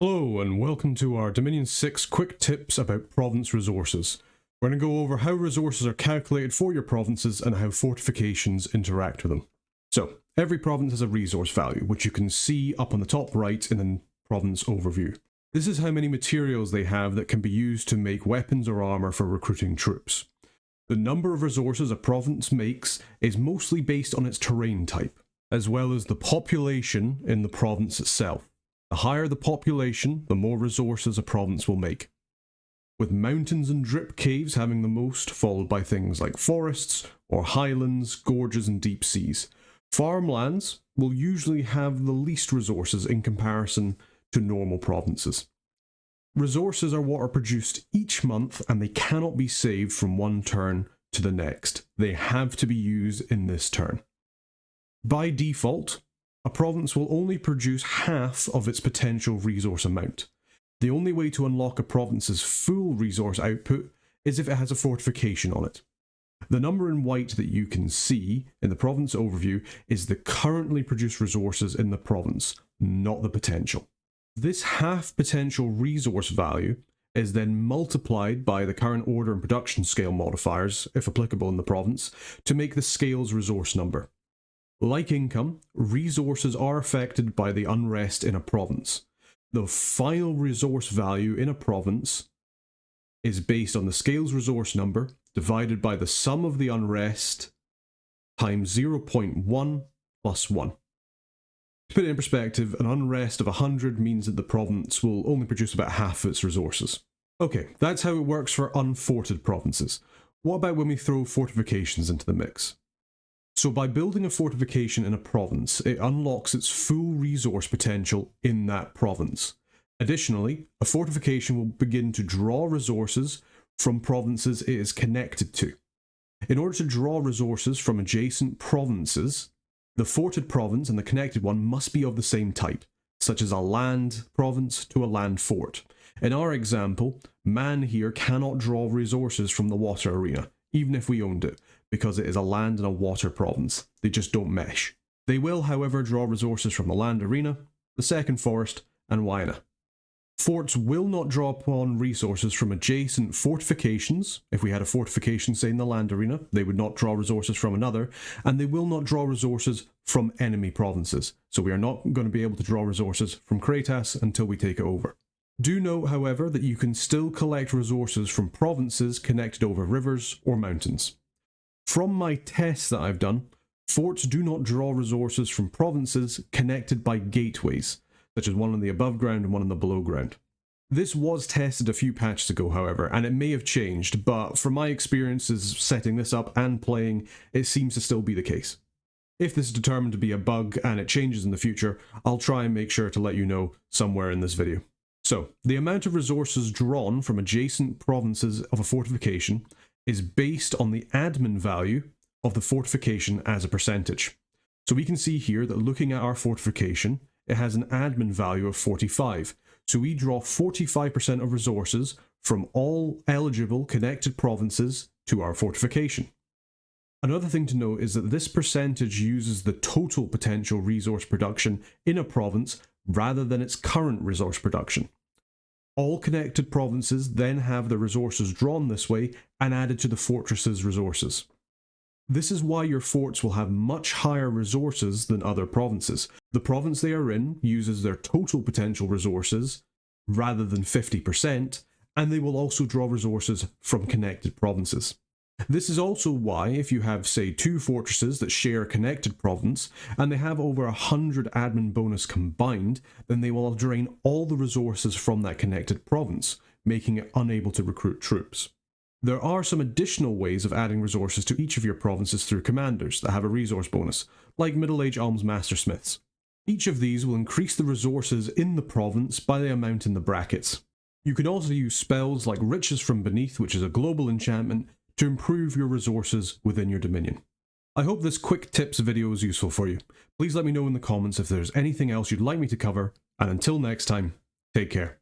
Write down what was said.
Hello and welcome to our Dominion 6 quick tips about province resources. We're going to go over how resources are calculated for your provinces and how fortifications interact with them. So, every province has a resource value, which you can see up on the top right in the province overview. This is how many materials they have that can be used to make weapons or armor for recruiting troops. The number of resources a province makes is mostly based on its terrain type, as well as the population in the province itself. The higher the population, the more resources a province will make, with mountains and drip caves having the most, followed by things like forests or highlands, gorges and deep seas. Farmlands will usually have the least resources in comparison to normal provinces. Resources are what are produced each month and they cannot be saved from one turn to the next. They have to be used in this turn. By default, a province will only produce half of its potential resource amount. The only way to unlock a province's full resource output is if it has a fortification on it. The number in white that you can see in the province overview is the currently produced resources in the province, not the potential. This half potential resource value is then multiplied by the current order and production scale modifiers, if applicable in the province, to make the scale's resource number. Like income, resources are affected by the unrest in a province. The final resource value in a province is based on the scale's resource number divided by the sum of the unrest times 0.1 plus 1. To put it in perspective, an unrest of 100 means that the province will only produce about half of its resources. Okay, that's how it works for unforted provinces. What about when we throw fortifications into the mix? So by building a fortification in a province, it unlocks its full resource potential in that province. Additionally, a fortification will begin to draw resources from provinces it is connected to. In order to draw resources from adjacent provinces, the forted province and the connected one must be of the same type, such as a land province to a land fort. In our example, Man here cannot draw resources from the water arena, even if we owned it, because it is a land and a water province. They just don't mesh. They will, however, draw resources from the land arena, the second forest, and Wyana. Forts will not draw upon resources from adjacent fortifications. If we had a fortification, say, in the land arena, they would not draw resources from another, and they will not draw resources from enemy provinces. So we are not going to be able to draw resources from Kratas until we take it over. Do note, however, that you can still collect resources from provinces connected over rivers or mountains. From my tests that I've done, forts do not draw resources from provinces connected by gateways, such as one on the above ground and one on the below ground. This was tested a few patches ago, however, and it may have changed, but from my experiences setting this up and playing, it seems to still be the case. If this is determined to be a bug and it changes in the future, I'll try and make sure to let you know somewhere in this video. So, the amount of resources drawn from adjacent provinces of a fortification is based on the admin value of the fortification as a percentage. So we can see here that looking at our fortification, it has an admin value of 45. So we draw 45% of resources from all eligible connected provinces to our fortification. Another thing to note is that this percentage uses the total potential resource production in a province rather than its current resource production. All connected provinces then have the resources drawn this way and added to the fortress's resources. This is why your forts will have much higher resources than other provinces. The province they are in uses their total potential resources rather than 50%, and they will also draw resources from connected provinces. This is also why if you have, say, two fortresses that share a connected province, and they have over 100 admin bonus combined, then they will drain all the resources from that connected province, making it unable to recruit troops. There are some additional ways of adding resources to each of your provinces through commanders that have a resource bonus, like Middle Age Alms Mastersmiths. Each of these will increase the resources in the province by the amount in the brackets. You can also use spells like Riches from Beneath, which is a global enchantment, to improve your resources within your dominion. I hope this quick tips video is useful for you. Please let me know in the comments if there's anything else you'd like me to cover, and until next time, take care.